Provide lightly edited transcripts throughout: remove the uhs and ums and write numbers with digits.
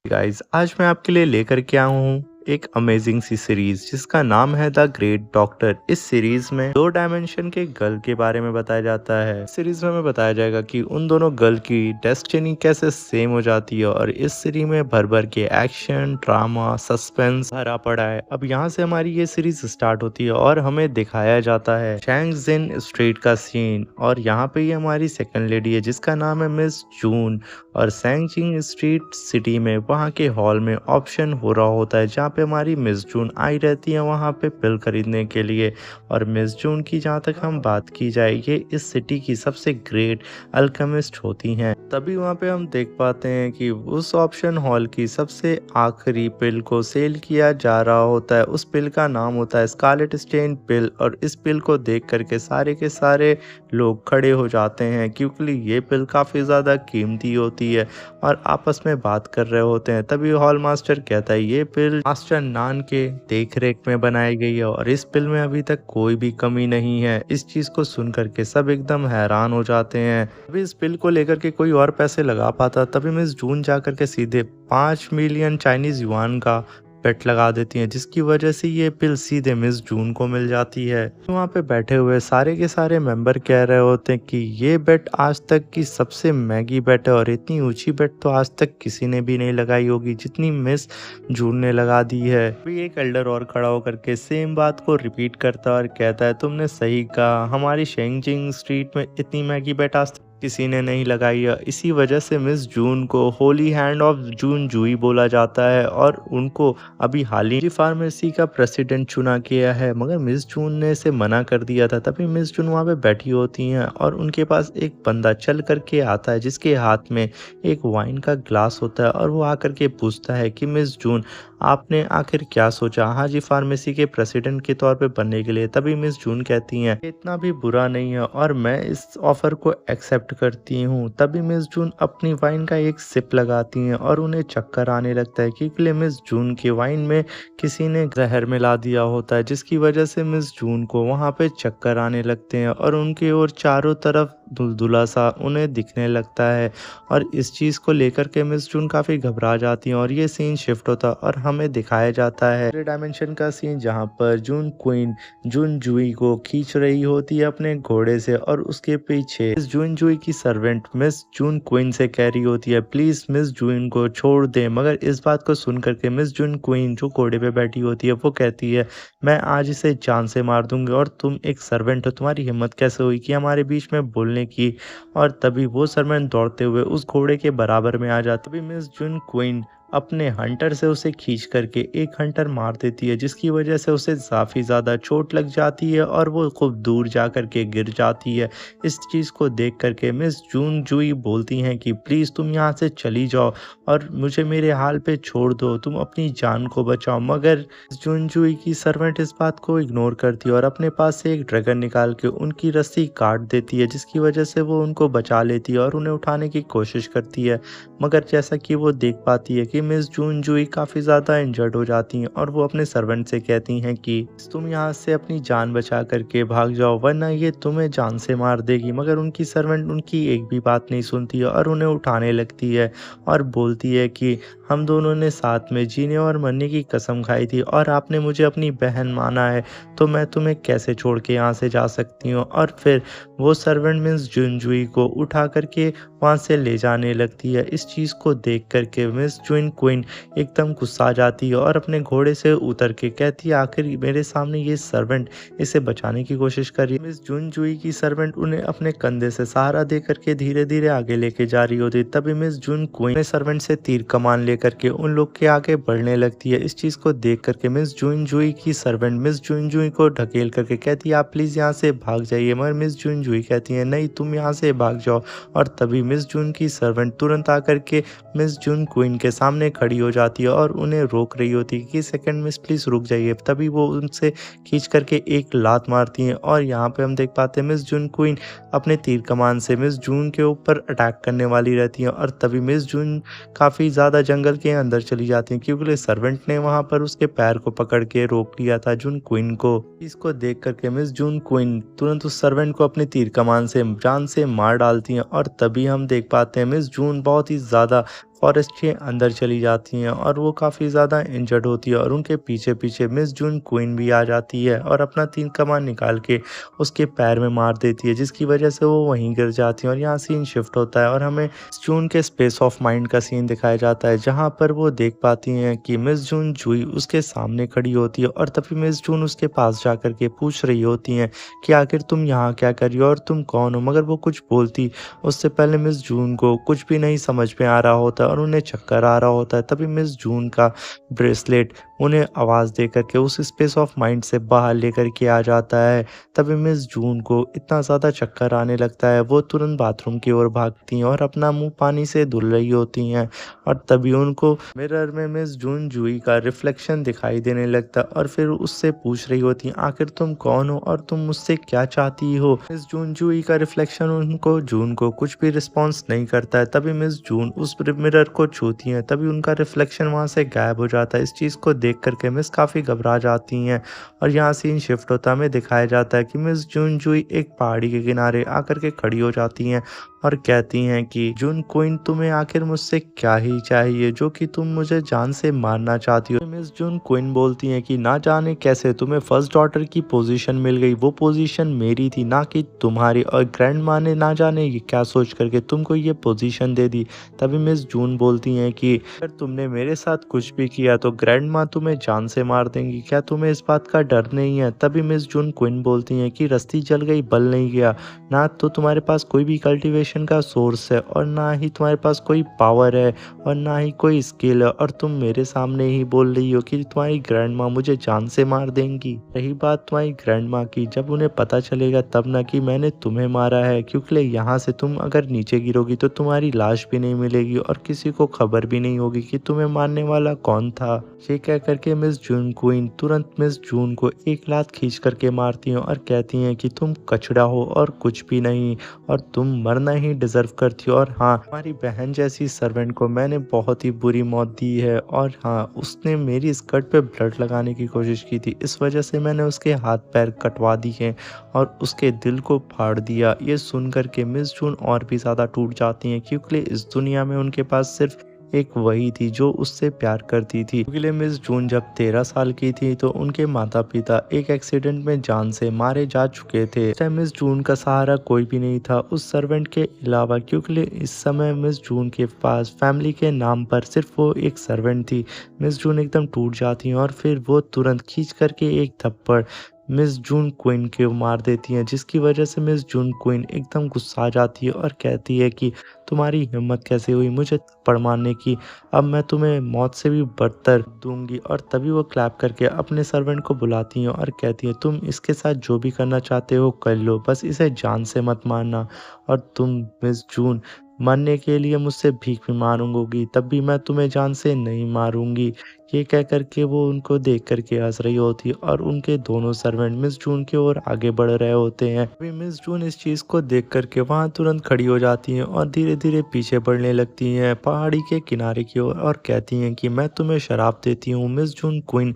Guys आज मैं आपके लिए लेकर के आया हूँ एक अमेजिंग सी सीरीज जिसका नाम है द ग्रेट डॉक्टर। इस सीरीज में दो डायमेंशन के गर्ल के बारे में बताया जाता है। सीरीज में हमें बताया जाएगा कि उन दोनों गर्ल की डेस्टिनी कैसे सेम हो जाती है और इस सीरीज में भर भर के एक्शन, ड्रामा, सस्पेंस भरा पड़ा है। अब यहाँ से हमारी ये सीरीज स्टार्ट होती है और हमें दिखाया जाता है शैंगजिन स्ट्रीट का सीन। और यहाँ पे ये हमारी सेकंड लेडी है जिसका नाम है मिस जून। और सैंगजिंग स्ट्रीट सिटी में वहाँ के हॉल में ऑप्शन हो रहा होता है जहाँ पे हमारी मिस जून आई रहती है वहाँ पे पिल खरीदने के लिए। और मिस जून की जहाँ तक हम बात की जाए ये इस सिटी की सबसे ग्रेट अल्केमिस्ट होती हैं। तभी वहाँ पे हम देख पाते हैं कि उस ऑप्शन हॉल की सबसे आखिरी पिल को सेल किया जा रहा होता है। उस पिल का नाम होता है स्कारलेट स्टेन पिल। और इस पिल को देख करके सारे के सारे लोग खड़े हो जाते हैं क्योंकि ये पिल काफ़ी ज़्यादा कीमती होती है और आपस में बात कर रहे होते हैं। तभी हॉल मास्टर कहता है ये पिल मास्टर नान के देख रेख में बनाई गई है और इस पिल में अभी तक कोई भी कमी नहीं है। इस चीज़ को सुन करके सब एकदम हैरान हो जाते हैं। अभी इस पिल को लेकर के कोई और पैसे लगा पाता तभी मिस जून जा करके सीधे 5 मिलियन चाइनीज युआन का बेट लगा देती हैं जिसकी वजह से ये पिल सीधे मिस जून को मिल जाती है। वहाँ पे बैठे हुए सारे के सारे मेंबर कह रहे होते हैं कि ये बेट आज तक की सबसे महंगी बेट है और इतनी ऊंची बेट तो आज तक किसी ने भी नहीं लगाई होगी जितनी मिस जून ने लगा दी है। अभी एक एल्डर और खड़ा होकर के सेम बात को रिपीट करता है और कहता है तुमने सही कहा, हमारी शेंगजिंग स्ट्रीट में इतनी महंगी बेट आज तक किसी ने नहीं लगाई है। इसी वजह से मिस जून को होली हैंड ऑफ जून जुई बोला जाता है और उनको अभी हाल ही फार्मेसी का प्रेसिडेंट चुना गया है। मगर मिस जून ने इसे मना कर दिया था। तभी मिस जून वहाँ पे बैठी होती हैं और उनके पास एक बंदा चल करके आता है जिसके हाथ में एक वाइन का ग्लास होता है और वो आकर के पूछता है कि मिस जून आपने आखिर क्या सोचा हाजी फार्मेसी के प्रेसिडेंट के तौर पे बनने के लिए। तभी मिस जून कहती हैं इतना भी बुरा नहीं है और मैं इस ऑफर को एक्सेप्ट करती हूँ। तभी मिस जून अपनी वाइन का एक सिप लगाती हैं और उन्हें चक्कर आने लगता है क्योंकि मिस जून के वाइन में किसी ने जहर मिला दिया होता है जिसकी वजह से मिस जून को वहाँ पे चक्कर आने लगते हैं और उनके और चारों तरफ दुलदुला सा उन्हें दिखने लगता है। और इस चीज़ को लेकर के मिस जून काफ़ी घबरा जाती हैं और ये सीन शिफ्ट होता है और हमें दिखाया जाता है डायमेंशन का सीन जहाँ पर जून क्वीन जून जुई को खींच रही होती है अपने घोड़े से और उसके पीछे मिस जून जुई की सर्वेंट मिस जून क्वीन से कह रही होती है प्लीज मिस जून को छोड़ दे। मगर इस बात को सुन करके मिस जून क्वीन जो घोड़े पे बैठी होती है वो कहती है मैं आज इसे जान से मार दूंगी और तुम एक सर्वेंट हो, तुम्हारी हिम्मत कैसे हुई कि हमारे बीच में बोलने की। और तभी वो सर्वेंट दौड़ते हुए उस घोड़े के बराबर में आ जाता। तभी मिस जून क्वीन अपने हंटर से उसे खींच करके एक हंटर मार देती है जिसकी वजह से उसे काफ़ी ज़्यादा चोट लग जाती है और वो खूब दूर जा करके गिर जाती है। इस चीज़ को देख करके मिस जून जुई बोलती हैं कि प्लीज़ तुम यहाँ से चली जाओ और मुझे मेरे हाल पे छोड़ दो, तुम अपनी जान को बचाओ। मगर जून जुई की सर्वेंट इस बात को इग्नोर करती है और अपने पास से एक ड्रैगन निकाल के उनकी रस्सी काट देती है जिसकी वजह से वो उनको बचा लेती है और उन्हें उठाने की कोशिश करती है। मगर जैसा कि वो देख पाती है कि मिस जून जुई काफ़ी ज़्यादा इंजर्ड हो जाती हैं और वो अपने सर्वेंट से कहती हैं कि तुम यहाँ से अपनी जान बचा करके भाग जाओ वरना ये तुम्हें जान से मार देगी। मगर उनकी सर्वेंट उनकी एक भी बात नहीं सुनती है और उन्हें उठाने लगती है और बोलती है कि हम दोनों ने साथ में जीने और मरने की कसम खाई थी और आपने मुझे अपनी बहन माना है तो मैं तुम्हें कैसे छोड़ के यहाँ से जा सकती हूँ। और फिर वो सर्वेंट मिस जून जुई को उठा करके वहाँ से ले जाने लगती है। इस चीज़ को देख करके मिस जून क्वीन एकदम गुस्सा आ जाती है और अपने घोड़े से उतर के कहती है आखिर मेरे सामने ये सर्वेंट इसे बचाने की कोशिश कर रही है। मिस जून जुई की सर्वेंट उन्हें अपने कंधे से सहारा दे करके धीरे धीरे आगे लेके जा रही होती। तभी मिस जून क्वीन अपने सर्वेंट से तीर कमान लेकर के उन लोग के आगे बढ़ने लगती है। इस चीज़ को देख करके मिस जून जुई की सर्वेंट मिस जून जुई को ढकेल करके कहती है आप प्लीज़ यहाँ से भाग जाइए। मगर मिस जून जुई कहती है नहीं तुम यहाँ से भाग जाओ। और तभी मिस जून की सर्वेंट तुरंत आकर के मिस जून क्वीन के सामने खड़ी हो जाती है और उन्हें रोक रही होती है कि सेकंड मिस प्लीज़ रुक जाइए। तभी वो उनसे खींच करके एक लात मारती हैं और यहाँ पे हम देख पाते हैं मिस जून क्वीन अपने तीर कमान से मिस जून के ऊपर अटैक करने वाली रहती हैं। और तभी मिस जून काफ़ी ज़्यादा जंगल के अंदर चली जाती हैं क्योंकि सर्वेंट ने वहाँ पर उसके पैर को पकड़ के रोक लिया था जून क्वीन को। इसको देख करके मिस जून क्वीन तुरंत उस सर्वेंट को अपने तीर कमान से जान से मार डालती हैं। और तभी हम देख पाते हैं मिस जून बहुत ही ज़्यादा फॉरेस्ट के अंदर चली जाती हैं और वो काफ़ी ज़्यादा इंजर्ड होती है और उनके पीछे-पीछे मिस जून क्वीन भी आ जाती है और अपना तीर कमान निकाल के उसके पैर में मार देती है, जिसकी वजह से वो वहीं गिर जाती है और यहाँ सीन शिफ्ट होता है और हमें जून के स्पेस ऑफ माइंड का सीन दिखाया जाता है, जहाँ पर वो देख पाती हैं कि मिस जून जुई उसके सामने खड़ी होती है और तभी मिस जून उसके पास जाकर के पूछ रही होती हैं कि आखिर तुम यहाँ क्या कर रही हो और तुम कौन हो? मगर वो कुछ बोलती उससे पहले मिस जून को कुछ भी नहीं समझ में आ रहा होता और उन्हें चक्कर आ रहा होता है। तभी मिस जून का ब्रेसलेट उन्हें आवाज़ दे कर के उस स्पेस ऑफ माइंड से बाहर लेकर के आ जाता है। तभी मिस जून को इतना ज़्यादा चक्कर आने लगता है, वो तुरंत बाथरूम की ओर भागती हैं और अपना मुँह पानी से धुल रही होती हैं और तभी उनको मिरर में मिस जून जुई का रिफ्लेक्शन दिखाई देने लगता है और फिर उससे पूछ रही होती हैं, आखिर तुम कौन हो और तुम मुझसे क्या चाहती हो? मिस जून जुई का रिफ्लेक्शन उनको जून को कुछ भी रिस्पॉन्स नहीं करता है। तभी मिस जून उस मिरर को छूती हैं, तभी उनका रिफ्लेक्शन वहाँ से गायब हो जाता है। इस चीज़ को देख कर के मिस काफ़ी घबरा जाती हैं और यहाँ सीन शिफ्ट होता है, हमें दिखाया जाता है कि मिस जून जुई एक पहाड़ी के किनारे आकर के खड़ी हो जाती हैं और कहती हैं कि जून क्वीन तुम्हें आखिर मुझसे क्या ही चाहिए जो कि तुम मुझे जान से मारना चाहती हो? मिस जून क्वीन बोलती हैं कि ना जाने कैसे तुम्हें फर्स्ट डॉटर की पोजीशन मिल गई, वो पोजीशन मेरी थी ना कि तुम्हारी, और ग्रैंड माँ ने ना जाने ये क्या सोच करके तुमको ये पोजीशन दे दी। तभी मिस जून बोलती हैं कि अगर तुमने मेरे साथ कुछ भी किया तो ग्रैंड माँ तुम्हें जान से मार देंगी, क्या तुम्हें इस बात का डर नहीं है? तभी मिस जून क्वीन बोलती हैं कि रस्सी जल गई बल नहीं गया, ना तो तुम्हारे पास कोई भी कल्टीवेशन का सोर्स है और ना ही तुम्हारे पास कोई पावर है और ना ही कोई स्किल है और तुम मेरे सामने ही बोल रही हो कि तुम्हारी ग्रैंड माँ मुझे जान से मार देंगी। रही बात तुम्हारी ग्रैंड माँ की, जब उन्हें पता चलेगा तब ना कि मैंने तुम्हें मारा है, क्योंकि यहाँ से तुम अगर नीचे गिरोगी तो तुम्हारी लाश भी नहीं मिलेगी और किसी को खबर भी नहीं होगी कि तुम्हें मारने वाला कौन था। ये कह करके मिस जून क्वीन तुरंत मिस जून को एक लात खींच करके मारती हैं और कहती हैं कि तुम कचड़ा हो और कुछ भी नहीं और तुम मरना ही डिजर्व करती हो, और हाँ, हमारी बहन जैसी सर्वेंट को मैंने बहुत ही बुरी मौत दी है और हाँ, उसने मेरी स्कर्ट पे ब्लड लगाने की कोशिश की थी, इस वजह से मैंने उसके हाथ पैर कटवा दिए और उसके दिल को फाड़ दिया। ये सुन करके मिस जून और भी ज़्यादा टूट जाती हैं, क्योंकि इस दुनिया में उनके पास सिर्फ एक वही थी जो उससे प्यार करती थी। क्योंकि मिस जून जब 13 साल की थी तो उनके माता पिता एक एक्सीडेंट में जान से मारे जा चुके थे। इस टाइम मिस जून का सहारा कोई भी नहीं था उस सर्वेंट के अलावा, क्योंकि इस समय मिस जून के पास फैमिली के नाम पर सिर्फ वो एक सर्वेंट थी। मिस जून एकदम टूट जाती हैं और फिर वो तुरंत खींच करके एक थप्पड़ मिस जून क्वीन को मार देती हैं, जिसकी वजह से मिस जून क्वीन एकदम गुस्सा जाती है और कहती है कि तुम्हारी हिम्मत कैसे हुई मुझे थप्पड़ मारने की, अब मैं तुम्हें मौत से भी बदतर दूंगी। और तभी वो क्लैप करके अपने सर्वेंट को बुलाती हैं और कहती है तुम इसके साथ जो भी करना चाहते हो कर लो, बस इसे जान से मत मारना, और तुम मिस जून मरने के लिए मुझसे भीख भी मांगोगी तब भी मैं तुम्हें जान से नहीं मारूंगी। ये कह करके वो उनको देख करके हंस रही होती है और उनके दोनों सर्वेंट मिस जून की ओर आगे बढ़ रहे होते हैं। अभी मिस जून इस चीज़ को देख करके वहाँ तुरंत खड़ी हो जाती हैं और धीरे धीरे पीछे बढ़ने लगती हैं पहाड़ी के किनारे की ओर और कहती हैं कि मैं तुम्हें शराब देती हूँ मिस जून क्वीन,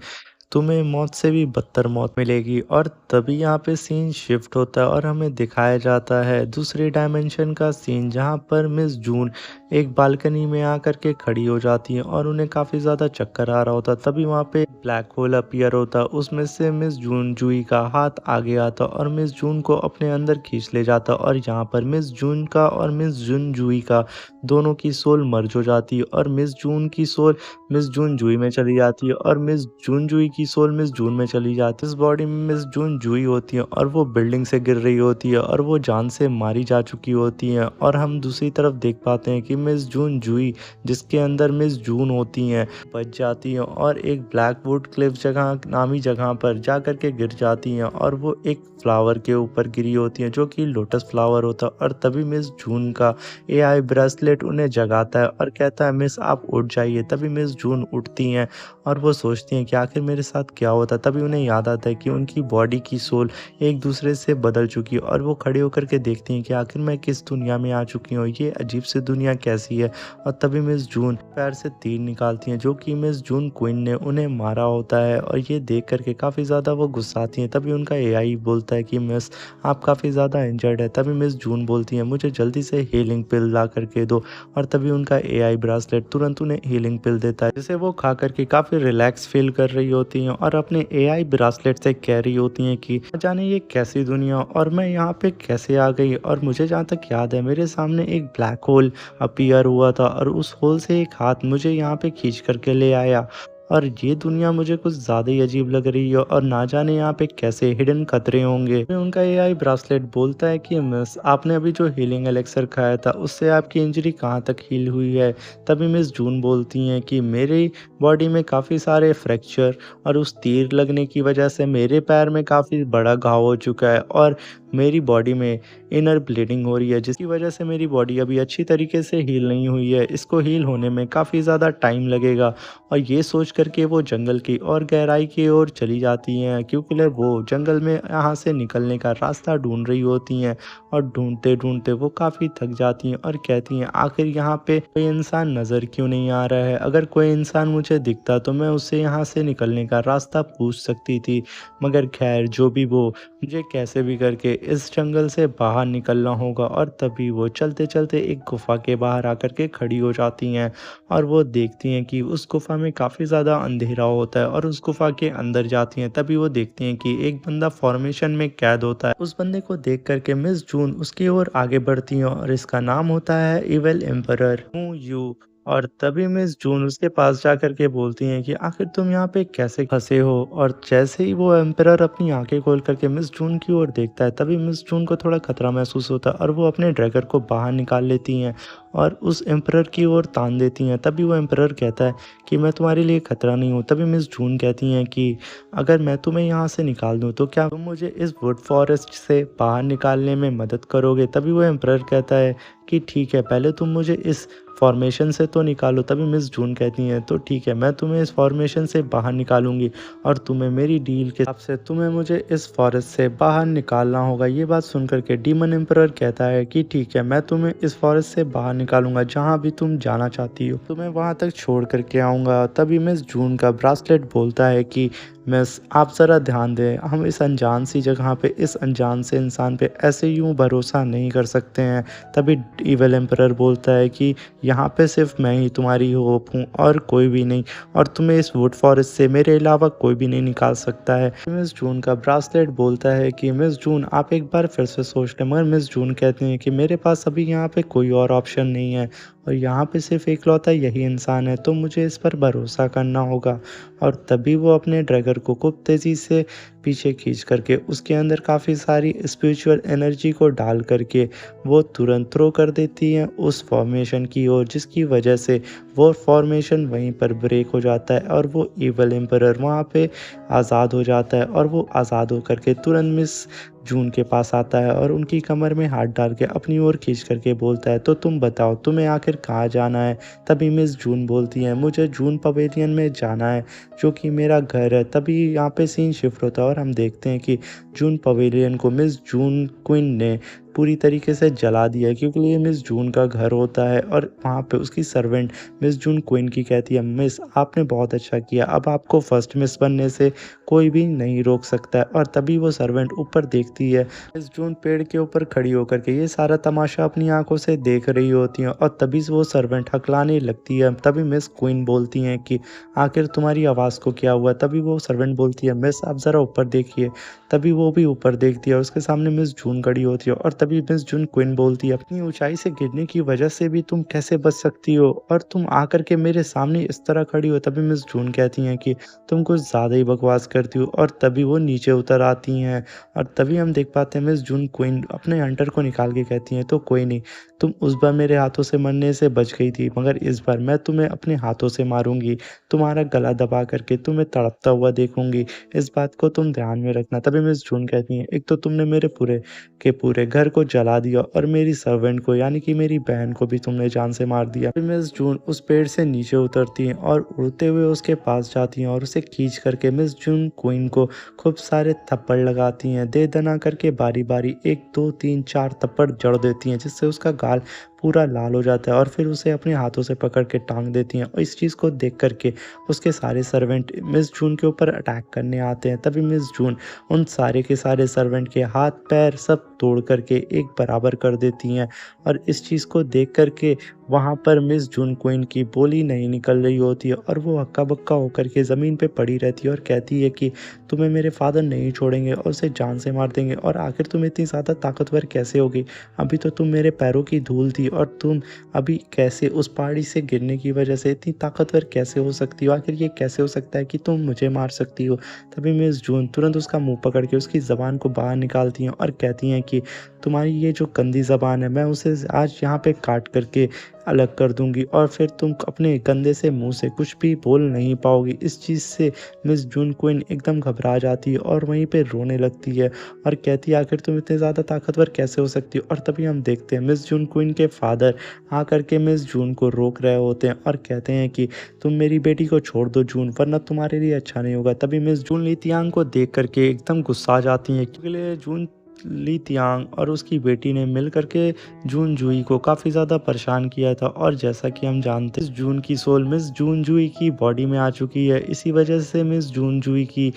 तुम्हें मौत से भी बदतर मौत मिलेगी। और तभी यहाँ पे सीन शिफ्ट होता है और हमें दिखाया जाता है दूसरे डायमेंशन का सीन, जहाँ पर मिस जून एक बालकनी में आकर के खड़ी हो जाती है और उन्हें काफ़ी ज़्यादा चक्कर आ रहा होता है। तभी वहाँ पे ब्लैक होल अपीयर होता है, उसमें से मिस जून जुई का हाथ आगे आता और मिस जून को अपने अंदर खींच ले जाता और यहाँ पर मिस जून का और मिस जून जुई का दोनों की सोल मर्ज हो जाती है और मिस जून की सोल मिस जून जुई में चली जाती है और मिस जून जुई की सोल मिस जून में चली जाती है। इस बॉडी में मिस जून जुई होती है और वो बिल्डिंग से गिर रही होती है और वो जान से मारी जा चुकी होती हैं, और हम दूसरी तरफ देख पाते हैं कि मिस जून जुई जिसके अंदर मिस जून होती हैं बच जाती हैं और एक ब्लैकवुड क्लिफ जगह नामी जगह पर जा कर के गिर जाती हैं और वो एक फ्लावर के ऊपर गिरी होती हैं जो कि लोटस फ्लावर होता है। और तभी मिस जून का एआई ब्रेसलेट उन्हें जगाता है और कहता है मिस आप उठ जाइए। तभी मिस जून उठती हैं और वो सोचती हैं कि आखिर मेरे साथ क्या होता। तभी उन्हें याद आता है कि उनकी बॉडी की सोल एक दूसरे से बदल चुकी है और वो खड़े होकर के देखती हैं कि आखिर मैं किस दुनिया में आ चुकी हूँ, ये अजीब सी दुनिया कैसी है। और तभी मिस जून पैर से तीर निकालती हैं जो कि मिस जून क्वीन ने उन्हें मारा होता है और ये देख करके काफ़ी ज़्यादा वो गुस्साती हैं। तभी उनका एआई बोलता है कि मिस आप काफ़ी ज़्यादा इंजर्ड है। तभी मिस जून बोलती हैं मुझे जल्दी से हीलिंग पिल ला करके दो और तभी उनका एआई ब्रासलेट तुरंत उन्हें हीलिंग पिल देता है जिसे वो खा करके काफ़ी रिलैक्स फील कर रही होती हैं और अपने एआई ब्रासलेट से कह रही होती हैं कि न जाने ये कैसी दुनिया और मैं यहाँ पे कैसे आ गई। और मुझे जहाँ तक याद है मेरे सामने एक ब्लैक होल अपीयर हुआ था और उस होल से एक हाथ मुझे यहाँ पे खींच करके ले आया और ये दुनिया मुझे कुछ ज़्यादा ही अजीब लग रही है और ना जाने यहाँ पे कैसे हिडन खतरे होंगे। फिर उनका एआई ब्रासलेट बोलता है कि मिस आपने अभी जो हीलिंग एलेक्सर खाया था उससे आपकी इंजरी कहाँ तक हील हुई है। तभी मिस जून बोलती हैं कि मेरी बॉडी में काफ़ी सारे फ्रैक्चर और उस तीर लगने की वजह से मेरे पैर में काफ़ी बड़ा घाव हो चुका है और मेरी बॉडी में इनर ब्लीडिंग हो रही है जिसकी वजह से मेरी बॉडी अभी अच्छी तरीके से हील नहीं हुई है। इसको हील होने में काफ़ी ज़्यादा टाइम लगेगा। और ये सोच करके वो जंगल की और गहराई की ओर चली जाती हैं क्योंकि वो जंगल में यहाँ से निकलने का रास्ता ढूंढ रही होती हैं और ढूंढते ढूंढते वो काफ़ी थक जाती हैं और कहती हैं आखिर यहाँ पे कोई इंसान नज़र क्यों नहीं आ रहा है। अगर कोई इंसान मुझे दिखता तो मैं उससे यहाँ से निकलने का रास्ता पूछ सकती थी। मगर खैर जो भी वो मुझे कैसे भी करके इस जंगल से बाहर निकलना होगा। और तभी वो चलते चलते एक गुफा के बाहर आकर के खड़ी हो जाती हैं और वो देखती हैं कि उस गुफा में काफ़ी ज़्यादा अंधेरा होता है और उस गुफा के अंदर जाती हैं। तभी वो देखती हैं कि एक बंदा फॉर्मेशन में कैद होता है। उस बंदे को देख करके मिस जून उसकी ओर आगे बढ़ती हैं और इसका नाम होता है इविल एम्परर हूँ यू। और तभी मिस जून उसके पास जा कर के बोलती हैं कि आखिर तुम यहाँ पे कैसे फंसे हो। और जैसे ही वो एम्परर अपनी आंखें खोल करके मिस जून की ओर देखता है तभी मिस जून को थोड़ा खतरा महसूस होता है और वो अपने ड्रैगर को बाहर निकाल लेती हैं और उस एम्परर की ओर तान देती हैं। तभी वो एम्परर कहता है कि मैं तुम्हारे लिए खतरा नहीं हूँ। तभी मिस जून कहती हैं कि अगर मैं तुम्हें यहाँ से निकाल दूँ तो क्या तुम मुझे इस वुड फॉरेस्ट से बाहर निकालने में मदद करोगे। तभी वो एम्परर कहता है कि ठीक है पहले तुम मुझे इस फॉर्मेशन से तो निकालो। तभी मिस जून कहती हैं तो ठीक है मैं तुम्हें इस फॉर्मेशन से बाहर निकालूंगी और तुम्हें मेरी डील के हिसाब से तुम्हें मुझे इस फॉरेस्ट से बाहर निकालना होगा। ये बात सुनकर के डीमन एम्परर कहता है कि ठीक है मैं तुम्हें इस फॉरेस्ट से बाहर निकालूंगा, जहाँ भी तुम जाना चाहती हो तुम्हें वहाँ तक छोड़ करके आऊँगा। तभी मिस जून का ब्रासलेट बोलता है कि मिस आप ज़रा ध्यान दें, हम इस अनजान सी जगह पे इस अनजान से इंसान पे ऐसे यूँ भरोसा नहीं कर सकते हैं। तभी इविल एम्परर बोलता है कि यहाँ पे सिर्फ मैं ही तुम्हारी होप हूँ और कोई भी नहीं, और तुम्हें इस वुड फॉरेस्ट से मेरे अलावा कोई भी नहीं निकाल सकता है। मिस जून का ब्रासलेट बोलता है कि मिस जून आप एक बार फिर से सोच लें। मगर मिस जून कहती हैं कि मेरे पास अभी यहाँ पे कोई और ऑप्शन नहीं है और यहाँ पे सिर्फ एकलौता यही इंसान है, तो मुझे इस पर भरोसा करना होगा। और तभी वो अपने ड्रैगर को खूब तेज़ी से पीछे खींच करके उसके अंदर काफ़ी सारी स्पिरिचुअल एनर्जी को डाल करके वो तुरंत थ्रो कर देती हैं उस फॉर्मेशन की ओर, जिसकी वजह से वो फॉर्मेशन वहीं पर ब्रेक हो जाता है और वो इविल एम्परर वहाँ पे आज़ाद हो जाता है। और वो आज़ाद हो करके तुरंत मिस जून के पास आता है और उनकी कमर में हाथ डाल के अपनी ओर खींच करके बोलता है तो तुम बताओ तुम्हें आखिर कहाँ जाना है। तभी मिस जून बोलती हैं मुझे जून पवेलियन में जाना है जो कि मेरा घर है। तभी यहाँ पे सीन शिफ्ट होता है और हम देखते हैं कि जून पवेलियन को मिस जून क्वीन ने पूरी तरीके से जला दिया है क्योंकि ये मिस जून का घर होता है। और वहाँ पे उसकी सर्वेंट मिस जून क्वीन की कहती है मिस आपने बहुत अच्छा किया, अब आपको फर्स्ट मिस बनने से कोई भी नहीं रोक सकता है। और तभी वो सर्वेंट ऊपर देखती है, मिस जून पेड़ के ऊपर खड़ी होकर के ये सारा तमाशा अपनी आंखों से देख रही होती है और तभी वो सर्वेंट हकलाने लगती है। तभी मिस क्वीन बोलती हैं कि आखिर तुम्हारी आवाज़ को क्या हुआ। तभी वो सर्वेंट बोलती है मिस आप ज़रा ऊपर देखिए। तभी वो भी ऊपर देखती है और उसके सामने मिस जून खड़ी होती है और तभी मिस जून क्वीन बोलती है अपनी ऊंचाई से गिरने की वजह से भी तुम कैसे बच सकती हो और तुम आकर के मेरे सामने इस तरह खड़ी हो। तभी मिस जून कहती हैं कि तुम कुछ ज़्यादा ही बकवास करती हो और तभी वो नीचे उतर आती हैं। और तभी हम देख पाते हैं मिस जून क्वीन अपने हंटर को निकाल के कहती हैं तो कोई नहीं, तुम उस बार मेरे हाथों से मरने से बच गई थी मगर इस बार मैं तुम्हें अपने हाथों से मारूंगी, तुम्हारा गला दबा करके तुम्हें तड़पता हुआ देखूंगी, इस बात को तुम ध्यान में रखना। तभी मिस जून कहती हैं एक तो तुमने मेरे पूरे के पूरे घर को जला दिया और मेरी सर्वेंट को यानी कि मेरी बहन को भी तुमने जान से मार दिया। फिर मिस जून उस पेड़ से नीचे उतरती हैं और उड़ते हुए उसके पास जाती हैं और उसे खींच करके मिस जून क्वीन को खूब सारे थप्पड़ लगाती हैं। दे दना करके बारी बारी 1 2 3 4 थप्पड़ जड़ देती हैं, जिससे उसका गाल पूरा लाल हो जाता है और फिर उसे अपने हाथों से पकड़ के टांग देती हैं। और इस चीज़ को देख करके उसके सारे सर्वेंट मिस जून के ऊपर अटैक करने आते हैं। तभी मिस जून उन सारे के सारे सर्वेंट के हाथ पैर सब तोड़ करके एक बराबर कर देती हैं। और इस चीज़ को देख करके वहाँ पर मिस जून क्वीन की बोली नहीं निकल रही होती है और वो हक्का बक्का होकर के ज़मीन पे पड़ी रहती है और कहती है कि तुम्हें मेरे फादर नहीं छोड़ेंगे और उसे जान से मार देंगे। और आखिर तुम इतनी ज़्यादा ताकतवर कैसे हो गई? अभी तो तुम मेरे पैरों की धूल थी और तुम अभी कैसे उस पहाड़ी से गिरने की वजह से इतनी ताकतवर कैसे हो सकती हो? आखिर ये कैसे हो सकता है कि तुम मुझे मार सकती हो? तभी मिस जून तुरंत उसका मुंह पकड़ के उसकी ज़बान को बाहर निकालती हैं और कहती हैं कि तुम्हारी ये जो गंदी ज़बान है, मैं उसे आज यहाँ पे काट करके अलग कर दूंगी और फिर तुम अपने गंदे से मुंह से कुछ भी बोल नहीं पाओगी। इस चीज़ से मिस जून क्वीन एकदम घबरा जाती है और वहीं पे रोने लगती है और कहती है आखिर तुम इतने ज़्यादा ताकतवर कैसे हो सकती हो? और तभी हम देखते हैं मिस जून क्वीन के फादर आकर के मिस जून को रोक रहे होते हैं और कहते हैं कि तुम मेरी बेटी को छोड़ दो जून, वरना तुम्हारे लिए अच्छा नहीं होगा। तभी मिस जून ली तियांग को देख करके एकदम गुस्सा आ जाती हैं, क्योंकि जून ली तियांग और उसकी बेटी ने मिल करके जून जुई को काफ़ी ज़्यादा परेशान किया था। और जैसा कि हम जानते हैं, जून की सोल मिस जून जुई की बॉडी में आ चुकी है। इसी वजह से मिस जून जुई की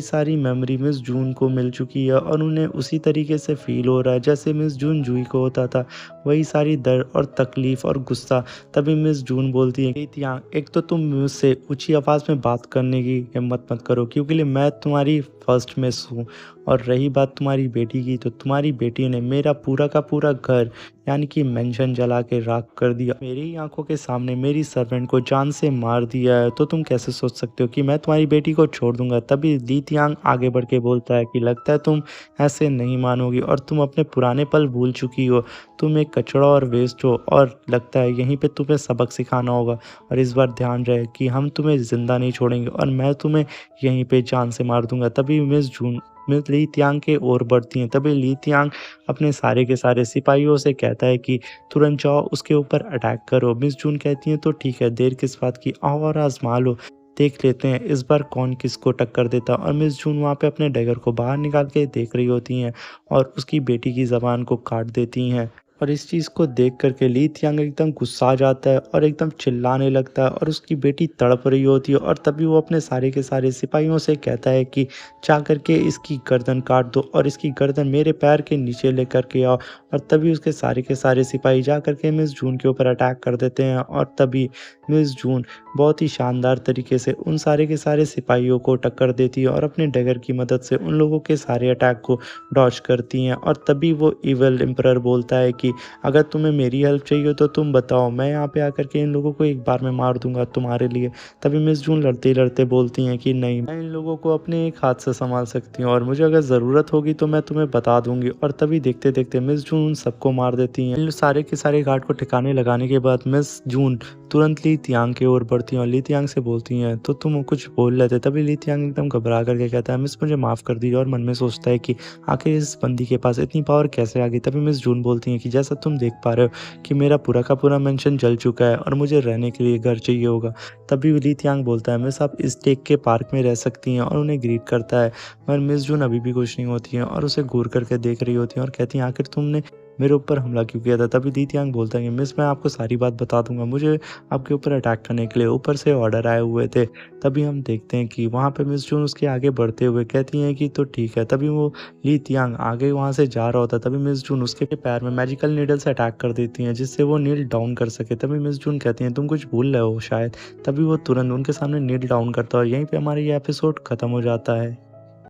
सारी मेमोरी मिस जून को मिल चुकी है और उन्हें उसी तरीके से फील हो रहा है जैसे मिस जून जुई को होता था, वही सारी दर्द और तकलीफ़ और गुस्सा। तभी मिस जून बोलती है, ली तियांग, एक तो तुम मुझसे ऊंची आवाज़ में बात करने की हिम्मत मत करो, क्योंकि मैं तुम्हारी फर्स्ट मिस हूँ। और रही बात तुम्हारी बेटी की, तो तुम्हारी बेटी ने मेरा पूरा का पूरा घर यानी कि मेंशन जला के राख कर दिया, मेरी ही आंखों के सामने मेरी सर्वेंट को जान से मार दिया है। तो तुम कैसे सोच सकते हो कि मैं तुम्हारी बेटी को छोड़ दूंगा? तभी ली तियांग आगे बढ़ के बोलता है कि लगता है तुम ऐसे नहीं मानोगी और तुम अपने पुराने पल भूल चुकी हो। तुम एक कचड़ा और वेस्ट हो और लगता है यहीं पे तुम्हें सबक सिखाना होगा। और इस बार ध्यान रहे कि हम तुम्हें जिंदा नहीं छोड़ेंगे और मैं तुम्हें यहीं पे जान से मार दूंगा। तभी मिस ली तियांग के ओर बढ़ती हैं। तभी ली तियांग अपने सारे के सारे सिपाहियों से कहता है कि तुरंत जाओ उसके ऊपर अटैक करो। मिस जून कहती हैं तो ठीक है, देर किस बात की, आओ और आजमा लो, देख लेते हैं इस बार कौन किसको टक्कर देता। और मिस जून वहाँ पे अपने डैगर को बाहर निकाल के देख रही होती हैं और उसकी बेटी की ज़बान को काट देती हैं। और इस चीज़ को देख करके ली तियांग एकदम गुस्सा आ जाता है और एकदम चिल्लाने लगता है और उसकी बेटी तड़प रही होती है। और तभी वो अपने सारे के सारे सिपाहियों से कहता है कि जा करके इसकी गर्दन काट दो और इसकी गर्दन मेरे पैर के नीचे लेकर के आओ। और तभी उसके सारे के सारे सिपाही जा करके मिस जून के ऊपर अटैक कर देते हैं। और तभी मिस जून बहुत ही शानदार तरीके से उन सारे के सारे सिपाहियों को टक्कर देती है और अपने डैगर की मदद से उन लोगों के सारे अटैक को डॉज करती हैं। और तभी वो इविल एम्परर बोलता है कि अगर तुम्हें मेरी हेल्प चाहिए तो तुम बताओ, मैं यहाँ पे आकर के इन लोगों को एक बार में मार दूंगा तुम्हारे लिए। तभी मिस जून लड़ते लड़ते बोलती हैं कि नहीं, मैं इन लोगों को अपने एक हाथ से संभाल सकती हूँ और मुझे अगर ज़रूरत होगी तो मैं तुम्हें बता दूंगी। और तभी देखते देखते मिस जून उन सबको मार देती हैं। इन सारे के सारे गार्ड को ठिकाने लगाने के बाद मिस जून तुरंत ली तियांग की ओर बढ़ती हैं और ली तियांग से बोलती हैं तो तुम कुछ बोल रहे थे। तभी ली तियांग एकदम घबरा करके कहता है, मिस मुझे माफ़ कर दीजिए। और मन में सोचता है कि आखिर इस बंदी के पास इतनी पावर कैसे आ गई। तभी मिस जून बोलती हैं कि जैसा तुम देख पा रहे हो कि मेरा पूरा का पूरा मेंशन जल चुका है और मुझे रहने के लिए घर चाहिए होगा। तभी ली तियांग बोलता है, मिस आप इस टेक के पार्क में रह सकती हैं, और उन्हें ग्रीट करता है। मगर मिस जून अभी भी खुश नहीं होती हैं और उसे घूर करके देख रही होती हैं और कहती हैं आखिर तुमने मेरे ऊपर हमला क्यों किया था। तभी ली तियांग बोलता है कि मिस मैं आपको सारी बात बता दूंगा, मुझे आपके ऊपर अटैक करने के लिए ऊपर से ऑर्डर आए हुए थे। तभी हम देखते हैं कि वहाँ पे मिस जून उसके आगे बढ़ते हुए कहती हैं कि तो ठीक है। तभी वो ली तियांग आगे वहाँ से जा रहा होता है, तभी मिस जून उसके पैर में मैजिकल नीडल से अटैक कर देती हैं जिससे वो नील डाउन कर सके। तभी मिस जून कहती हैं तुम कुछ भूल रहे हो शायद। तभी वो तुरंत उनके सामने नील डाउन करता है और यहीं पे हमारा ये एपिसोड खत्म हो जाता है।